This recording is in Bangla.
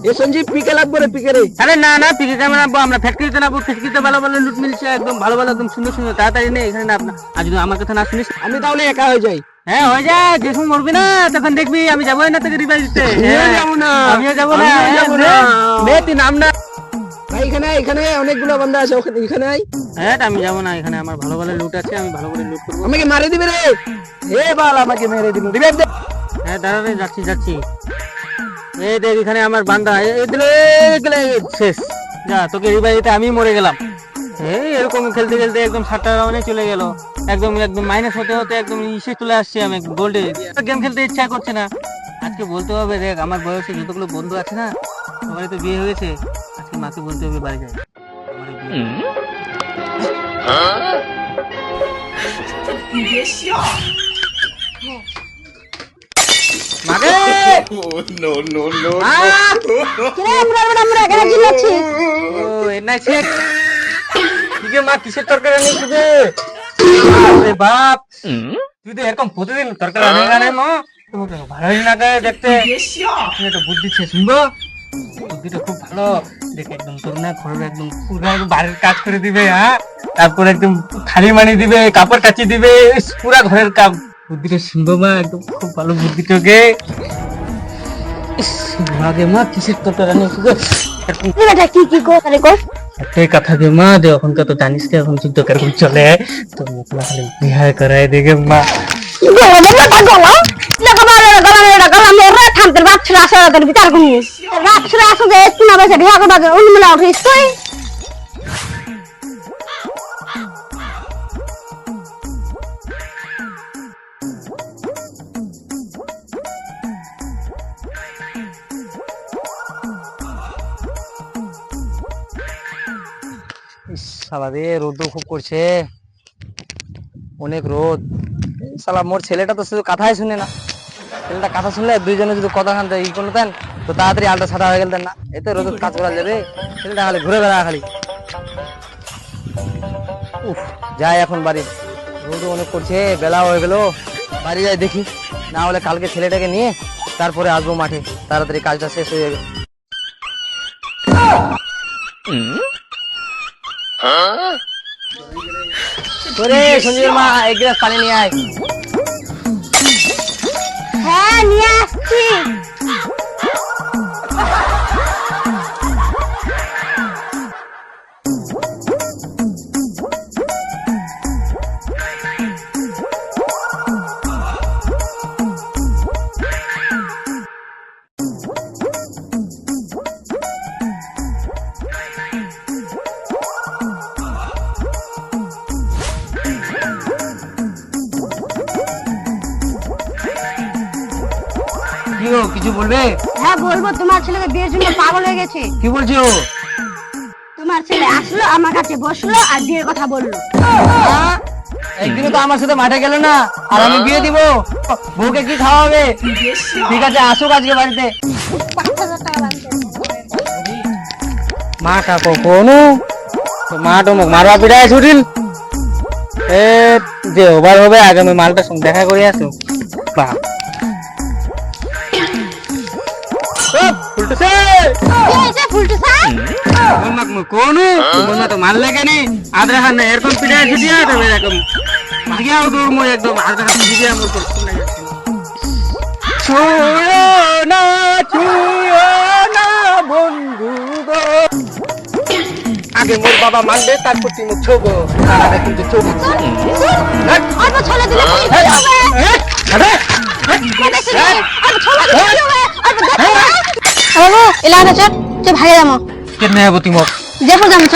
এ সঞ্জীব পিকে লাগবে রে, পিকে রে। আরে না না, পিকে কেমন নামবো, আমরা ফ্যাক্টরিতে নামবো। ফ্যাক্টরিতে ভালো ভালো লুট মিলছে, একদম ভালো ভালো, একদম সুন্দর সুন্দর। তাড়াতাড়ি নেই এখানে না আপনার। আর যদি আমার কথা না শুনিস, আমি তাহলে একা হয়ে যাই। হ্যাঁ হয়ে যা, যখন মরবি না তখন দেখবি আমি যাবোই না তোকে রিভাইজ দিতে। আমিও যাবো না, আমিও যাবো না, আমিও যাবো না। নে তুই নাম না। ভাই এখানে এখানে অনেকগুলো বান্দা আছে, ওখানে এখানে আয়। হ্যাঁ আমি যাবো না, এখানে আমার ভালো ভালো লুট আছে, আমি ভালো করে লুট করবো। আমাকে মারে দিবে রে, এ বাল আমাকে মেরে দিবে, দিবে দে। হ্যাঁ দাঁড়া রে, যাচ্ছি যাচ্ছি। এই দেখ এখানে আমার বান্দা, এই দিলে শেষ। যা, তোকে রিভাইজ দিতে আমি মরে গেলাম। এই এরকম খেলতে খেলতে একদম 7টা রাউন্ডে চলে গেল, একদম একদম মাইনাস হতে হতে একদম ইসে চলে আসছি আমি গোল্ডে। গেম খেলতে ইচ্ছা করছে না। আজকে বলতে হবে, দেখ আমার বয়সে যতগুলো বন্ধু আছে না, সবারই তো বিয়ে হয়েছে। আজকে মাকে বলতে হবে বাড়ি যায় আমারও বিয়ে। মাকে ও এনাইছে ঠিক মা, কিসের তরকারি আনিস রে? আরে বাপ, তুই তো এরকম প্রতিদিন তরকারি আনে না মা, ভালোই লাগে দেখতে। তো বুদ্ধি ছে শুনবো, বুদ্ধিটা খুব ভালো। দেখে একদম তোর না ঘরের একদম পুরো একদম বাড়ির কাজ করে দিবে। হ্যাঁ, তারপর একদম থালি মানি দিবে, কাপড় কাচি দিবে, পুরা ঘরের কাম। বুদ্ধিটা শুনবো মা, একদম খুব ভালো বুদ্ধিটাকে। আগে মা কিসের তরকারি আনিস রে? কি করে কর একটাই কথা গে মা, দে এখনকার তো জানিস তো এখন যুদ্ধ কেরকম চলে, তো মুখলা খালি বিহার করাই দেখে মা। শালা রে, রোদ খুব করছে, অনেক রোদ। শালা মোর ছেলেটা তো শুধু কথাই শুনে না। ছেলেটা কথা শুনলে দুইজনে যদি কথা খান ই করতেন তো তাড়াতাড়ি আলটা ছাড়া হয়ে গেলতেন না। এতে রোদ কাজ করা যাবে, ছেলেটা খালি ঘুরে বেড়া খালি। উফ, যাই এখন বাড়ি, রোদ অনেক করছে, বেলা হয়ে গেল। বাড়ি যাই দেখি, না হলে কালকে ছেলেটাকে নিয়ে তারপরে আসবো মাঠে, তাড়াতাড়ি কাজটা শেষ হয়ে যাবে। সঞ্জীবের মা, এক গ্লাস পানি নিয়ে আয়। হ্যাঁ নিয়ে আসছি। কি গো, কিছু বলবে? হ্যাঁ বলবো, তোমার ছেলেকে বিয়ের জন্য পাগল হয়ে গেছে। কি বলছো? তোমার ছেলে আসলো, আমার কাছে বসলো আর বিয়ের কথা বললো। একদিনও তো আমার সাথে মাঠে গেল না, আর আমি বিয়ে দিব? বউকে কি খাওয়াবে? ঠিক আছে, আসুক আজকে বাড়িতে। মাটা কখনো মাটো মুখ মারবা পিটায় ছুটিল। এ যে ওভার হবে, আগে আমি মালটার সঙ্গে দেখা করে আসো। বাহ, মারলে কেন আদ্রা খান এরকম পিটায় ছুটিয়া তবে এরকম ভাগিয়াও দূর মই একদম আদ্রা খান ছুটিয়া মোর ছুঁয়ো না বন্ধু গো। আগে মোর বাবা মানবে, তারপর তুই মুখ ছোবো, তার আগে কিন্তু চোখ এলাকা ভাগে যাবো কেন হবো তুই মুখ দেখো যাবো